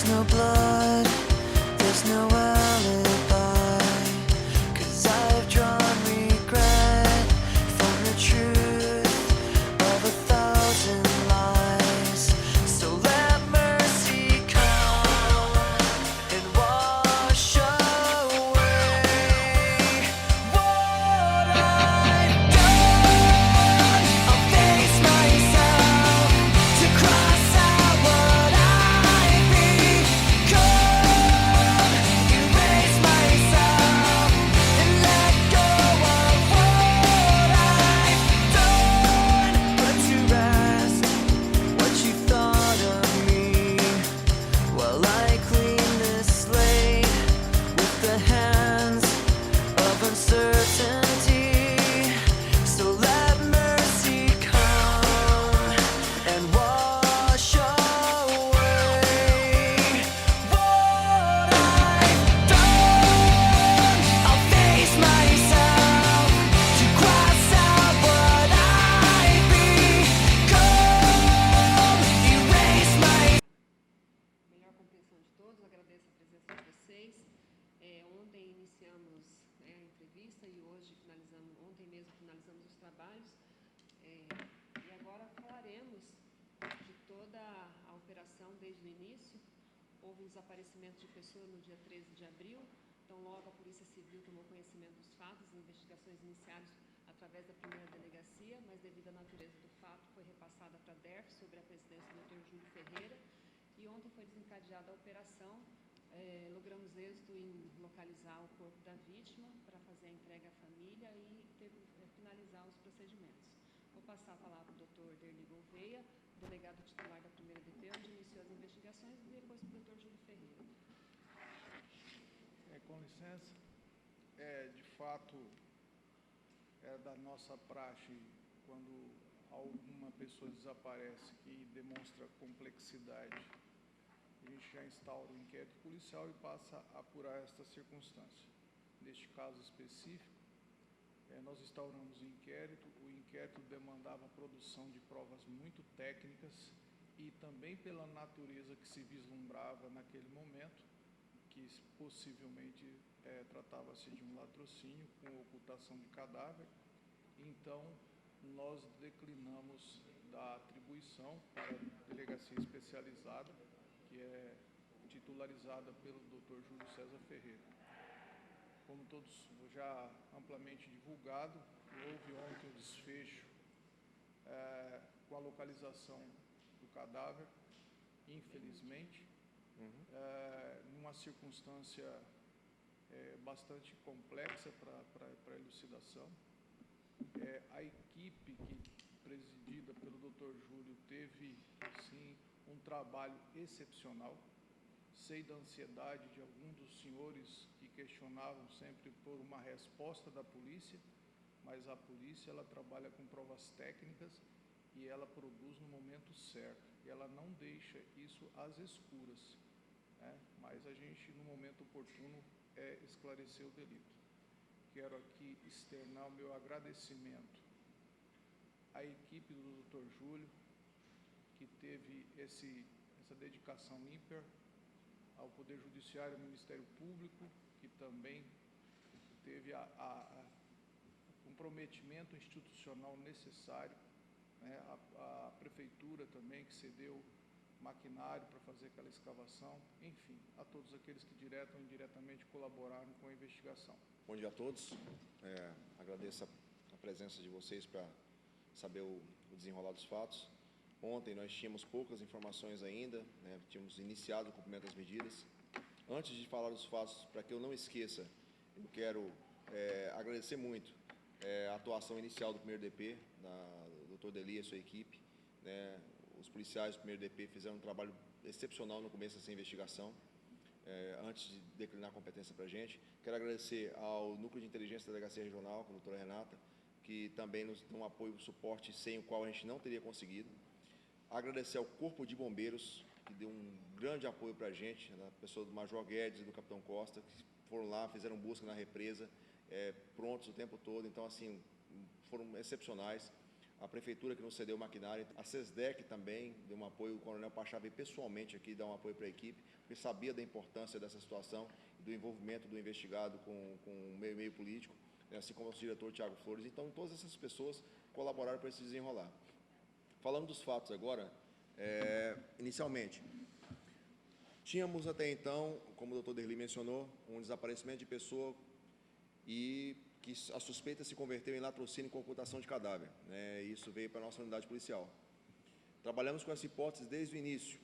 no blood, there's no alibi, 'cause I've drawn regret from the truth of 1,000 lies. So let mercy come and wash away what I've done. I'll face myself to cross out what I've become, erase myself and let go of what I've done. Put to rest what you thought of me, while I clean this slate with the hands of uncertainty. So let mercy come and wash away what I've done. I'll face myself to cross out what I've become, erase my Melhor compreensão de todos, agradeço a presença de vocês. Ontem iniciamos a entrevista e hoje ontem mesmo finalizamos os trabalhos. E agora falaremos de toda a operação desde o início. Houve um desaparecimento de pessoa no dia 13 de abril, então logo a Polícia Civil tomou conhecimento dos fatos, as investigações iniciadas através da primeira delegacia, mas devido à natureza do fato foi repassada para a DERF, sobre a presidência do Dr. Júlio Ferreira. E ontem foi desencadeada a operação, logramos êxito em localizar o corpo da vítima para fazer a entrega à família e finalizar os procedimentos. Vou passar a palavra ao Dr. Derli Gouveia, delegado titular da primeira DP, onde iniciou as investigações, e depois para o Dr. Júlio Ferreira. Com licença, de fato, é da nossa praxe, quando alguma pessoa desaparece que demonstra complexidade, a gente já instaura o inquérito policial e passa a apurar esta circunstância. Neste caso específico, nós instauramos o inquérito demandava a produção de provas muito técnicas e também pela natureza que se vislumbrava naquele momento, que possivelmente tratava-se de um latrocínio com ocultação de cadáver. Então, nós declinamos da atribuição para a delegacia especializada, que é titularizada pelo Dr. Júlio César Ferreira. Como todos já amplamente divulgado, houve ontem o desfecho com a localização do cadáver, infelizmente, numa circunstância bastante complexa para a elucidação. A equipe presidida pelo Dr. Júlio teve, sim, um trabalho excepcional. Sei da ansiedade de alguns dos senhores que questionavam sempre por uma resposta da polícia, mas a polícia ela trabalha com provas técnicas e ela produz no momento certo. E ela não deixa isso às escuras, mas a gente, no momento oportuno, esclareceu o delito. Quero aqui externar o meu agradecimento à equipe do Dr. Júlio, que teve essa dedicação ímpar, ao Poder Judiciário e ao Ministério Público, que também teve o comprometimento institucional necessário, a Prefeitura também, que cedeu maquinário para fazer aquela escavação, enfim, a todos aqueles que direta ou indiretamente colaboraram com a investigação. Bom dia a todos. Agradeço a presença de vocês para saber o desenrolar dos fatos. Ontem nós tínhamos poucas informações ainda, tínhamos iniciado o cumprimento das medidas. Antes de falar dos fatos, para que eu não esqueça, eu quero agradecer muito a atuação inicial do primeiro DP, do Dr. Deli e sua equipe. Os policiais do primeiro DP fizeram um trabalho excepcional no começo dessa investigação, antes de declinar a competência para a gente. Quero agradecer ao Núcleo de Inteligência da Delegacia Regional, com a doutora Renata, que também nos deu um apoio e suporte sem o qual a gente não teria conseguido. Agradecer ao Corpo de Bombeiros, que deu um grande apoio para a gente, na pessoa do Major Guedes e do Capitão Costa, que foram lá, fizeram busca na represa, prontos o tempo todo. Então, assim, foram excepcionais. a Prefeitura que nos cedeu o maquinário, a SESDEC também deu um apoio, o Coronel Pachá veio pessoalmente aqui dar um apoio para a equipe, porque sabia da importância dessa situação e do envolvimento do investigado com o meio político, assim como o nosso diretor Tiago Flores. Então, todas essas pessoas colaboraram para esse desenrolar. Falando dos fatos agora, inicialmente, tínhamos até então, como o doutor Derli mencionou, um desaparecimento de pessoa e que a suspeita se converteu em latrocínio com ocultação de cadáver, né? Isso veio para a nossa unidade policial. Trabalhamos com essa hipótese desde o início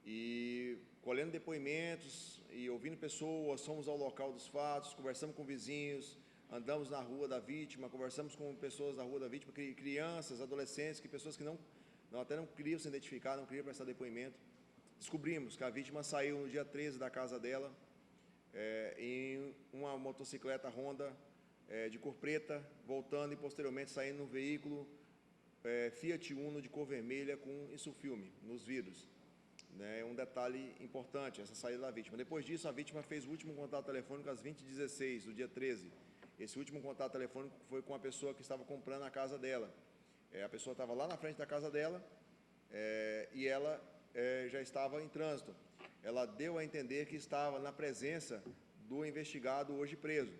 e colhendo depoimentos e ouvindo pessoas, fomos ao local dos fatos, conversamos com vizinhos, andamos na rua da vítima, conversamos com pessoas na rua da vítima, crianças, adolescentes, pessoas que até não queriam se identificar, não queriam prestar depoimento. Descobrimos que a vítima saiu no dia 13 da casa dela, em uma motocicleta Honda de cor preta, voltando e posteriormente saindo no veículo Fiat Uno de cor vermelha com insufilme nos vidros. É um detalhe importante, essa saída da vítima. Depois disso, a vítima fez o último contato telefônico às 20h16, do dia 13. Esse último contato telefônico foi com a pessoa que estava comprando a casa dela. A pessoa estava lá na frente da casa dela e ela já estava em trânsito. Ela deu a entender que estava na presença do investigado hoje preso.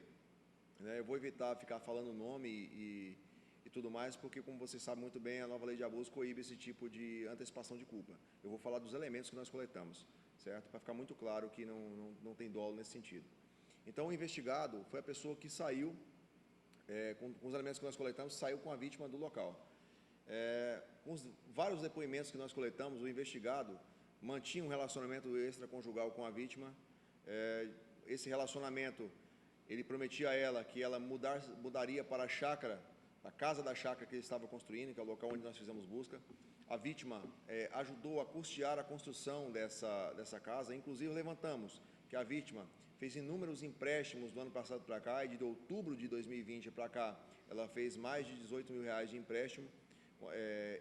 Eu vou evitar ficar falando o nome e tudo mais, porque, como vocês sabem muito bem, a nova lei de abuso coíbe esse tipo de antecipação de culpa. Eu vou falar dos elementos que nós coletamos, certo? Para ficar muito claro que não tem dolo nesse sentido. Então, o investigado foi a pessoa que saiu, com os elementos que nós coletamos, saiu com a vítima do local. Com os vários depoimentos que nós coletamos, o investigado mantinha um relacionamento extraconjugal com a vítima. Esse relacionamento, ele prometia a ela que ela mudaria para a chácara, a casa da chácara que ele estava construindo, que é o local onde nós fizemos busca. A vítima ajudou a custear a construção dessa casa. Inclusive, levantamos que a vítima fez inúmeros empréstimos do ano passado para cá, e de outubro de 2020 para cá, ela fez mais de R$18 mil de empréstimo.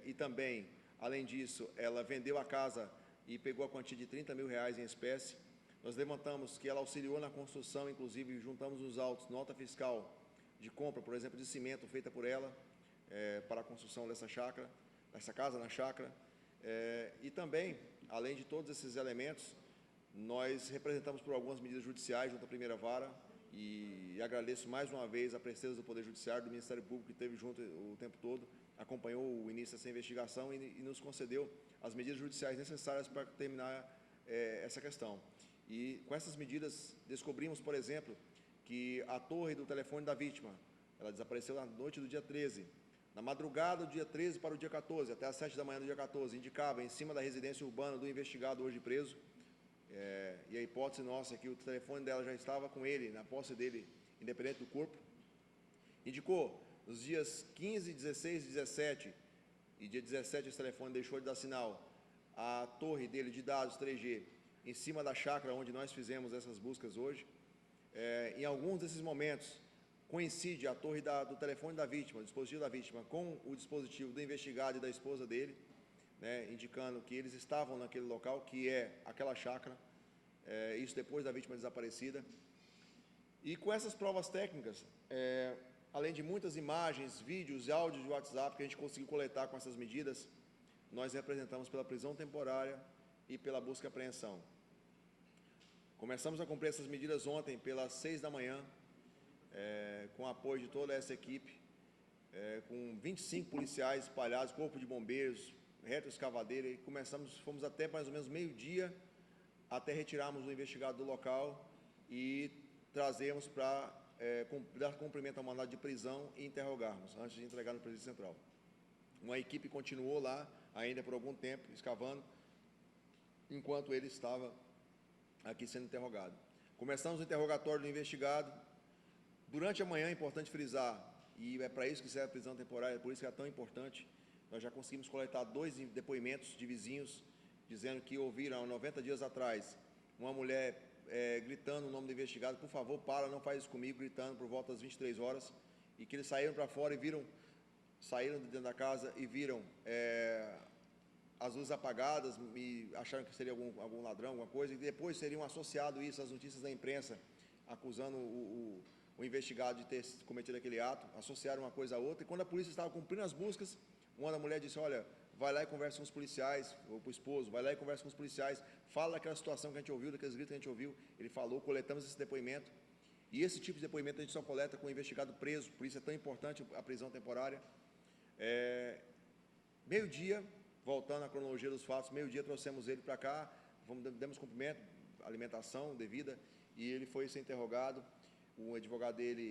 E também, além disso, ela vendeu a casa e pegou a quantia de R$30 mil em espécie. Nós levantamos que ela auxiliou na construção, inclusive juntamos nos autos nota fiscal de compra, por exemplo, de cimento feita por ela para a construção dessa chácara, dessa casa na chácara. E também, além de todos esses elementos, nós representamos por algumas medidas judiciais junto à primeira vara e agradeço mais uma vez a presteza do Poder Judiciário, do Ministério Público, que esteve junto o tempo todo, acompanhou o início dessa investigação e nos concedeu as medidas judiciais necessárias para terminar essa questão. E com essas medidas descobrimos, por exemplo, que a torre do telefone da vítima, ela desapareceu na noite do dia 13. Na madrugada do dia 13 para o dia 14, até às 7 da manhã do dia 14, indicava em cima da residência urbana do investigado hoje preso. E a hipótese nossa é que o telefone dela já estava com ele, na posse dele, independente do corpo. Indicou nos dias 15, 16 e 17, e dia 17 esse telefone deixou de dar sinal, a torre dele de dados 3G, em cima da chácara onde nós fizemos essas buscas hoje. Em alguns desses momentos, coincide a torre do telefone da vítima, o dispositivo da vítima, com o dispositivo do investigado e da esposa dele, indicando que eles estavam naquele local, que é aquela chácara, isso depois da vítima desaparecida. E com essas provas técnicas, além de muitas imagens, vídeos e áudios de WhatsApp que a gente conseguiu coletar com essas medidas, nós representamos pela prisão temporária e pela busca e apreensão. Começamos a cumprir essas medidas ontem pelas 6 da manhã, com apoio de toda essa equipe, com 25 policiais espalhados, corpo de bombeiros, retroescavadeira, e fomos até mais ou menos meio-dia, até retirarmos o investigado do local e trazermos para dar cumprimento ao mandado de prisão e interrogarmos, antes de entregar no Presídio Central. Uma equipe continuou lá, ainda por algum tempo, escavando, enquanto ele estava aqui sendo interrogado. Começamos o interrogatório do investigado. Durante a manhã, é importante frisar, e é para isso que serve a prisão temporária, por isso que é tão importante, nós já conseguimos coletar 2 depoimentos de vizinhos, dizendo que ouviram, há 90 dias atrás, uma mulher gritando o nome do investigado: por favor, para, não faz isso comigo, gritando por volta das 23 horas, e que eles saíram para fora e saíram de dentro da casa e viram as luzes apagadas e acharam que seria algum ladrão, alguma coisa, e depois seriam associado isso às notícias da imprensa, acusando o investigado de ter cometido aquele ato, associaram uma coisa a outra, e quando a polícia estava cumprindo as buscas, Uma da mulher disse, olha, vai lá e conversa com os policiais, ou com o esposo, vai lá e conversa com os policiais, fala daquela situação que a gente ouviu, daqueles gritos que a gente ouviu. Ele falou, coletamos esse depoimento. E esse tipo de depoimento a gente só coleta com o investigado preso, por isso é tão importante a prisão temporária. Meio-dia, voltando à cronologia dos fatos, meio-dia trouxemos ele para cá, demos cumprimento, alimentação devida, e ele foi ser interrogado. O advogado dele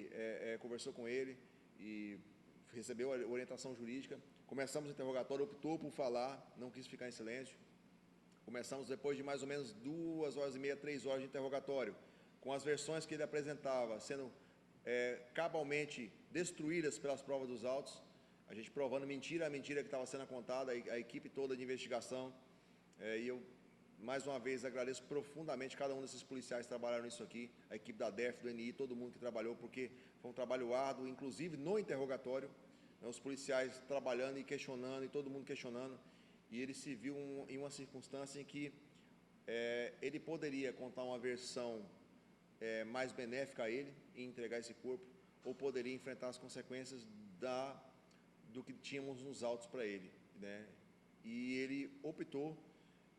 conversou com ele e recebeu a orientação jurídica. Começamos o interrogatório, optou por falar, não quis ficar em silêncio. Começamos depois de mais ou menos 2 horas e meia, 3 horas de interrogatório, com as versões que ele apresentava sendo cabalmente destruídas pelas provas dos autos, a gente provando mentira a mentira que estava sendo contada, a equipe toda de investigação, e eu, mais uma vez, agradeço profundamente cada um desses policiais que trabalharam nisso aqui, a equipe da DEF, do NI, todo mundo que trabalhou, porque foi um trabalho árduo, inclusive no interrogatório, os policiais trabalhando e questionando, e todo mundo questionando, e ele se viu em uma circunstância em que ele poderia contar uma versão mais benéfica a ele, em entregar esse corpo, ou poderia enfrentar as consequências do que tínhamos nos autos para ele, né? E ele optou,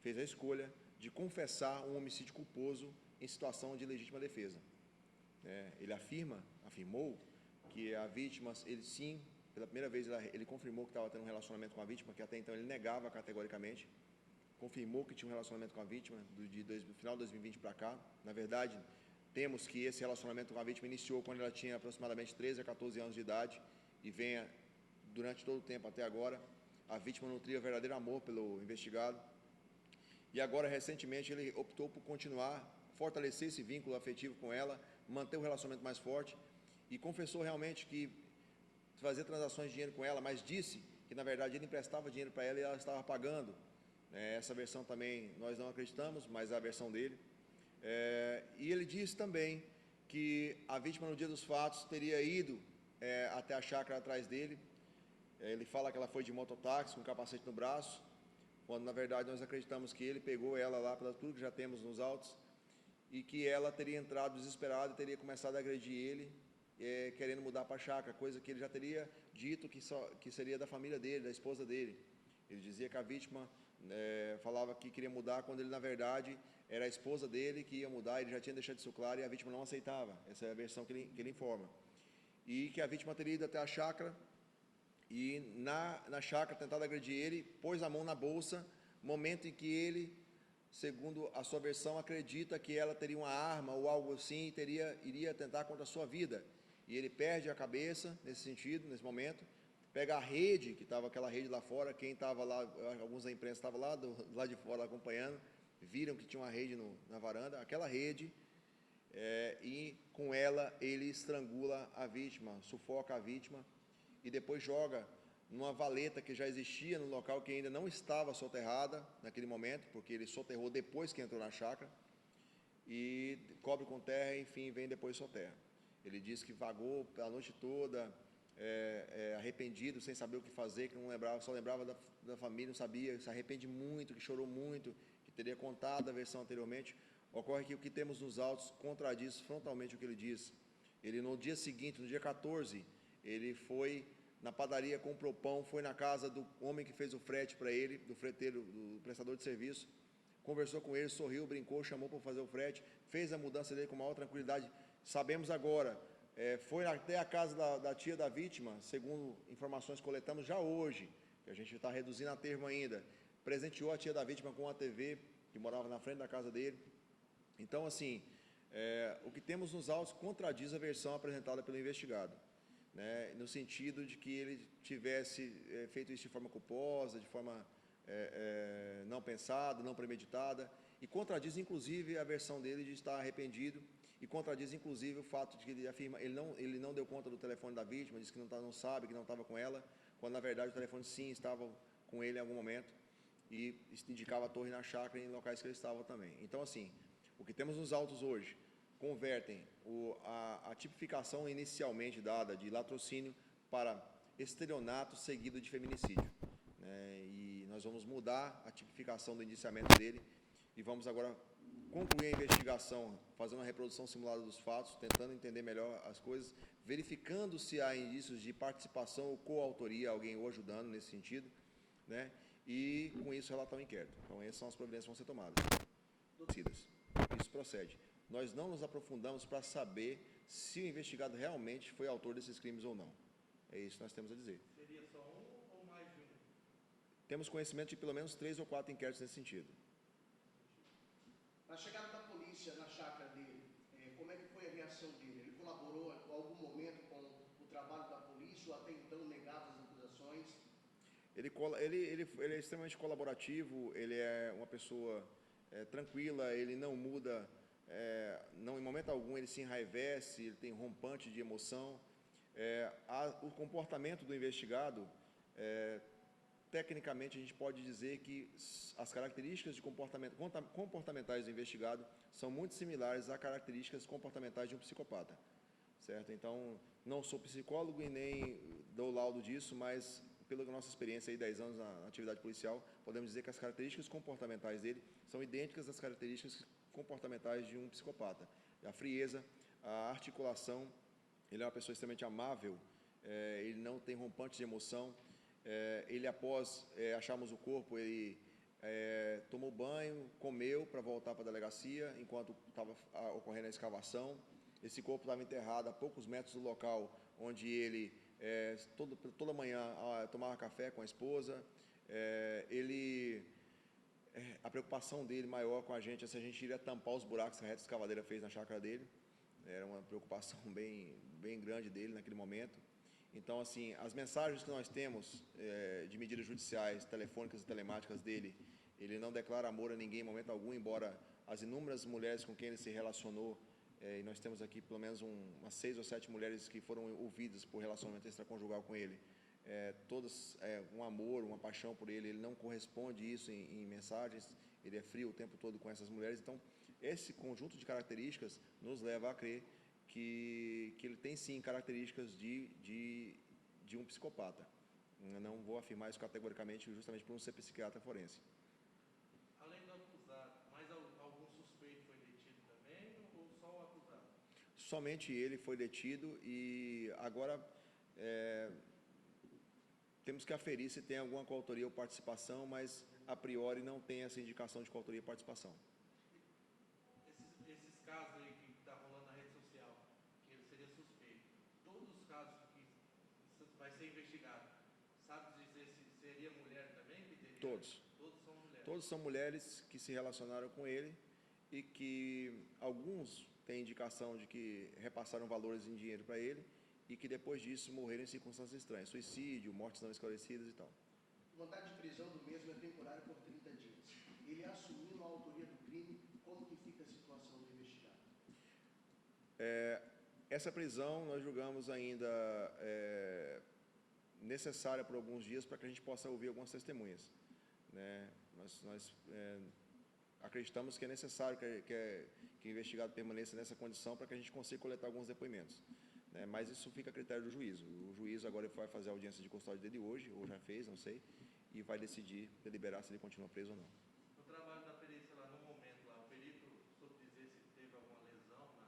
fez a escolha de confessar um homicídio culposo em situação de legítima defesa. Ele afirmou que a vítima, ele sim, pela primeira vez ele confirmou que estava tendo um relacionamento com a vítima, que até então ele negava categoricamente, confirmou que tinha um relacionamento com a vítima do final de 2020 para cá. Na verdade, temos que esse relacionamento com a vítima iniciou quando ela tinha aproximadamente 13 a 14 anos de idade e venha durante todo o tempo até agora. A vítima nutria verdadeiro amor pelo investigado. E agora, recentemente, ele optou por continuar, fortalecer esse vínculo afetivo com ela, manter o relacionamento mais forte e confessou realmente que fazia transações de dinheiro com ela, mas disse que, na verdade, ele emprestava dinheiro para ela e ela estava pagando. Essa versão também nós não acreditamos, mas é a versão dele. E ele disse também que a vítima, no dia dos fatos, teria ido até a chácara atrás dele. Ele fala que ela foi de mototáxi, com capacete no braço, quando, na verdade, nós acreditamos que ele pegou ela lá, pelo tudo que já temos nos autos, e que ela teria entrado desesperada e teria começado a agredir ele, querendo mudar para a chácara, coisa que ele já teria dito que seria da família dele, da esposa dele. Ele dizia que a vítima falava que queria mudar, quando ele, na verdade, era a esposa dele que ia mudar, ele já tinha deixado isso claro e a vítima não aceitava. Essa é a versão que ele informa. E que a vítima teria ido até a chácara e, na chácara, tentado agredir ele, pôs a mão na bolsa, momento em que ele, segundo a sua versão, acredita que ela teria uma arma ou algo assim e iria tentar contra a sua vida. E ele perde a cabeça nesse sentido, nesse momento, pega a rede, que estava aquela rede lá fora, quem estava lá, alguns da imprensa estavam lá de fora acompanhando, viram que tinha uma rede na varanda, aquela rede, e com ela ele estrangula a vítima, sufoca a vítima, e depois joga numa valeta que já existia no local, que ainda não estava soterrada naquele momento, porque ele soterrou depois que entrou na chácara, e cobre com terra, enfim, vem depois soterra. Ele disse que vagou a noite toda, arrependido, sem saber o que fazer, que não lembrava, só lembrava da família, não sabia, se arrepende muito, que chorou muito, que teria contado a versão anteriormente. Ocorre que o que temos nos autos contradiz frontalmente o que ele diz. Ele, no dia seguinte, no dia 14, ele foi na padaria, comprou pão, foi na casa do homem que fez o frete para ele, do freteiro, do prestador de serviço, conversou com ele, sorriu, brincou, chamou para fazer o frete, fez a mudança dele com maior tranquilidade. Sabemos agora, foi até a casa da tia da vítima, segundo informações que coletamos já hoje, que a gente está reduzindo a termo ainda, presenteou a tia da vítima com uma TV, que morava na frente da casa dele. Então, assim, o que temos nos autos contradiz a versão apresentada pelo investigado, né, no sentido de que ele tivesse feito isso de forma culposa, de forma não pensada, não premeditada, e contradiz, inclusive, a versão dele de estar arrependido, e contradiz, inclusive, o fato de que ele afirma ele não deu conta do telefone da vítima, disse que não sabe, que não estava com ela, quando, na verdade, o telefone, sim, estava com ele em algum momento, e indicava a torre na chácara e em locais que ele estava também. Então, assim, o que temos nos autos hoje convertem a tipificação inicialmente dada de latrocínio para estelionato seguido de feminicídio, né? E nós vamos mudar a tipificação do indiciamento dele e vamos agora concluir a investigação, fazendo uma reprodução simulada dos fatos, tentando entender melhor as coisas, verificando se há indícios de participação ou coautoria, alguém o ajudando nesse sentido, né? E, com isso, relatar o inquérito. Então, essas são as providências que vão ser tomadas. Isso procede. Nós não nos aprofundamos para saber se o investigado realmente foi autor desses crimes ou não. É isso que nós temos a dizer. Seria só um ou mais de um? Temos conhecimento de pelo menos 3 ou 4 inquéritos nesse sentido. Na chegada da polícia na chácara dele, como é que foi a reação dele? Ele colaborou em algum momento com o trabalho da polícia ou até então negava as acusações? Ele é extremamente colaborativo, ele é uma pessoa tranquila, ele não muda, não, em momento algum ele se enraivece, ele tem rompante de emoção. O comportamento do investigado, tecnicamente, a gente pode dizer que as características de comportamentais do investigado são muito similares às características comportamentais de um psicopata, certo? Então, não sou psicólogo e nem dou laudo disso, mas, pela nossa experiência aí, 10 anos na atividade policial, podemos dizer que as características comportamentais dele são idênticas às características comportamentais de um psicopata. A frieza, a articulação, ele é uma pessoa extremamente amável, ele não tem rompante de emoção. Ele, após acharmos o corpo, ele tomou banho, comeu para voltar para a delegacia, enquanto estava ocorrendo a escavação. Esse corpo estava enterrado a poucos metros do local onde ele, toda manhã, tomava café com a esposa. A preocupação dele maior com a gente é se a gente iria tampar os buracos que a reta escavadeira fez na chácara dele. Era uma preocupação bem grande dele naquele momento. Então, assim, as mensagens que nós temos de medidas judiciais, telefônicas e telemáticas dele, ele não declara amor a ninguém em momento algum, embora as inúmeras mulheres com quem ele se relacionou, e nós temos aqui pelo menos umas 6 ou 7 mulheres que foram ouvidas por relacionamento extraconjugal com ele, todas um amor, uma paixão por ele, ele não corresponde isso em mensagens, ele é frio o tempo todo com essas mulheres. Então, esse conjunto de características nos leva a crer que ele tem sim características de um psicopata. Eu não vou afirmar isso categoricamente, justamente por não ser psiquiatra forense. Além do acusado, mais algum suspeito foi detido também ou só o acusado? Somente ele foi detido e agora temos que aferir se tem alguma coautoria ou participação, mas a priori não tem essa indicação de coautoria e participação. Esses casos aí que está rolando na rede social, que ele seria suspeito, todos os casos que vai ser investigado, sabe dizer se seria mulher também? Que teria? Todos. Todos são mulheres. Todos são mulheres que se relacionaram com ele e que alguns têm indicação de que repassaram valores em dinheiro para ele e que depois disso morreram em circunstâncias estranhas, suicídio, mortes não esclarecidas e tal. O mandado de prisão do mesmo é temporário por 30 dias. Ele assumindo a autoria do crime, como que fica a situação do investigado? Essa prisão nós julgamos ainda necessária por alguns dias para que a gente possa ouvir algumas testemunhas, né? Nós acreditamos que é necessário que o investigado permaneça nessa condição para que a gente consiga coletar alguns depoimentos, né? Mas isso fica a critério do juízo. O juízo agora vai fazer a audiência de custódia dele hoje, ou já fez, não sei, e vai decidir, deliberar se ele continua preso ou não. No trabalho da perícia lá, no momento lá, o perito soube dizer se teve alguma lesão na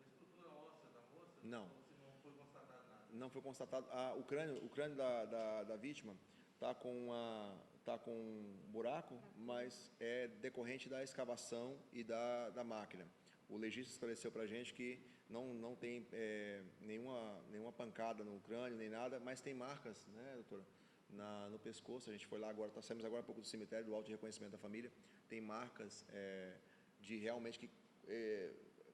estrutura óssea da moça? Não. Ou se não foi constatado nada? Não foi constatado. O crânio da vítima está com um buraco, mas é decorrente da escavação e da máquina. O legista esclareceu para a gente que não tem nenhuma pancada no crânio, nem nada, mas tem marcas, né, doutora, no pescoço. A gente foi lá agora, saímos agora há pouco do cemitério, do auto de reconhecimento da família, tem marcas de realmente que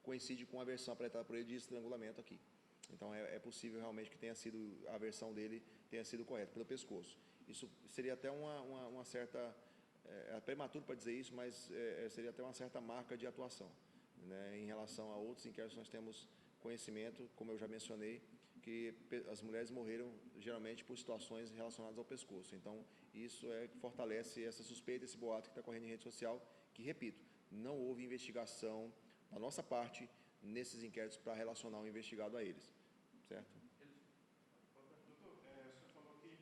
coincide com a versão apresentada por ele de estrangulamento aqui. Então, é possível realmente que a versão dele tenha sido correta, pelo pescoço. Isso seria até uma certa... É prematuro para dizer isso, mas seria até uma certa marca de atuação, né? Em relação a outros inquéritos, nós temos conhecimento, como eu já mencionei, que as mulheres morreram geralmente por situações relacionadas ao pescoço. Então, isso fortalece essa suspeita, esse boato que está correndo em rede social, que, repito, não houve investigação da nossa parte nesses inquéritos para relacionar o investigado a eles, certo? Doutor, o senhor falou que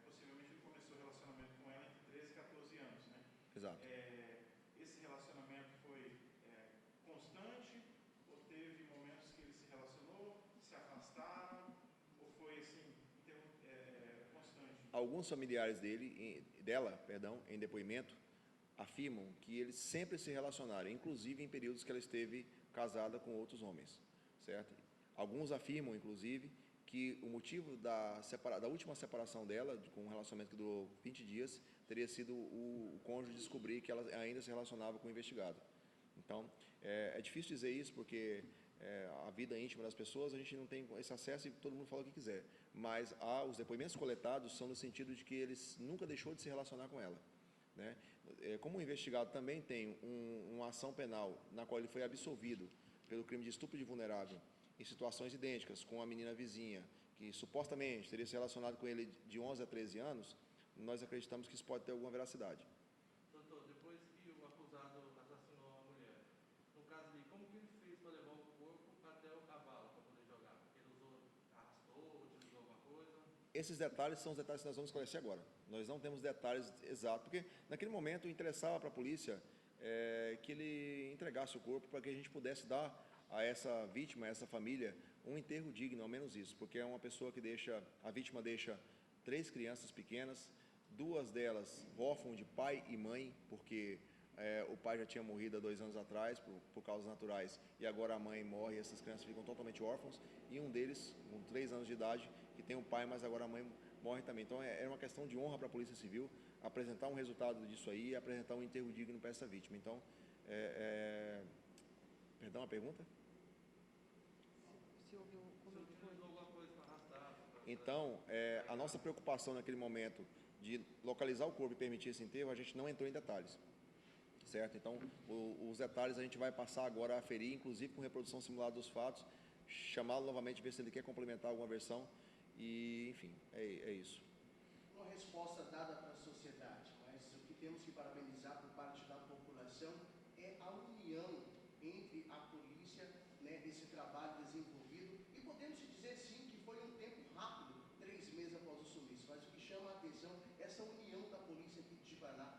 possivelmente ele começou o relacionamento com ela entre 13 e 14 anos, né? Exato. Esse relacionamento foi alguns familiares dela, em depoimento, afirmam que eles sempre se relacionaram, inclusive em períodos que ela esteve casada com outros homens, certo? Alguns afirmam, inclusive, que o motivo da última separação dela, com um relacionamento que durou 20 dias, teria sido o cônjuge descobrir que ela ainda se relacionava com o investigado. Então, é difícil dizer isso, porque a vida íntima das pessoas, a gente não tem esse acesso e todo mundo fala o que quiser. Mas os depoimentos coletados são no sentido de que eles nunca deixou de se relacionar com ela, né? Como o investigado também tem uma ação penal na qual ele foi absolvido pelo crime de estupro de vulnerável em situações idênticas com a menina vizinha, que supostamente teria se relacionado com ele de 11 a 13 anos, nós acreditamos que isso pode ter alguma veracidade. Doutor, depois que o acusado assassinou a mulher, no caso ali, como que ele fez para levar o corpo até o cavalo para poder jogar? Ele arrastou, utilizou alguma coisa? Esses detalhes são os detalhes que nós vamos esclarecer agora. Nós não temos detalhes exatos, porque naquele momento interessava para a polícia que ele entregasse o corpo para que a gente pudesse dar a essa vítima, a essa família, um enterro digno, ao menos isso, porque é uma pessoa que a vítima deixa 3 crianças pequenas, 2 delas órfãos de pai e mãe, porque o pai já tinha morrido há 2 anos atrás, por causas naturais, e agora a mãe morre e essas crianças ficam totalmente órfãos, e um deles, com 3 anos de idade, que tem um pai, mas agora a mãe morre também. Então, é uma questão de honra para a Polícia Civil apresentar um resultado disso aí e apresentar um enterro digno para essa vítima. Então, perdão, a pergunta? Se houve como é que foi? Utilizou alguma coisa para arrastar? Então, a nossa preocupação naquele momento de localizar o corpo e permitir esse enterro, a gente não entrou em detalhes, certo? Então, os detalhes a gente vai passar agora a aferir, inclusive com reprodução simulada dos fatos, chamá-lo novamente, ver se ele quer complementar alguma versão e, enfim, é isso. Uma resposta dada para a sociedade, mas o que temos que parabenizar por parte da população é a união entre a polícia, né, esse trabalho desenvolvido, e podemos dizer sim que foi um tempo rápido, 3 meses após o sumiço, mas o que chama a atenção é essa união da polícia aqui de Paraná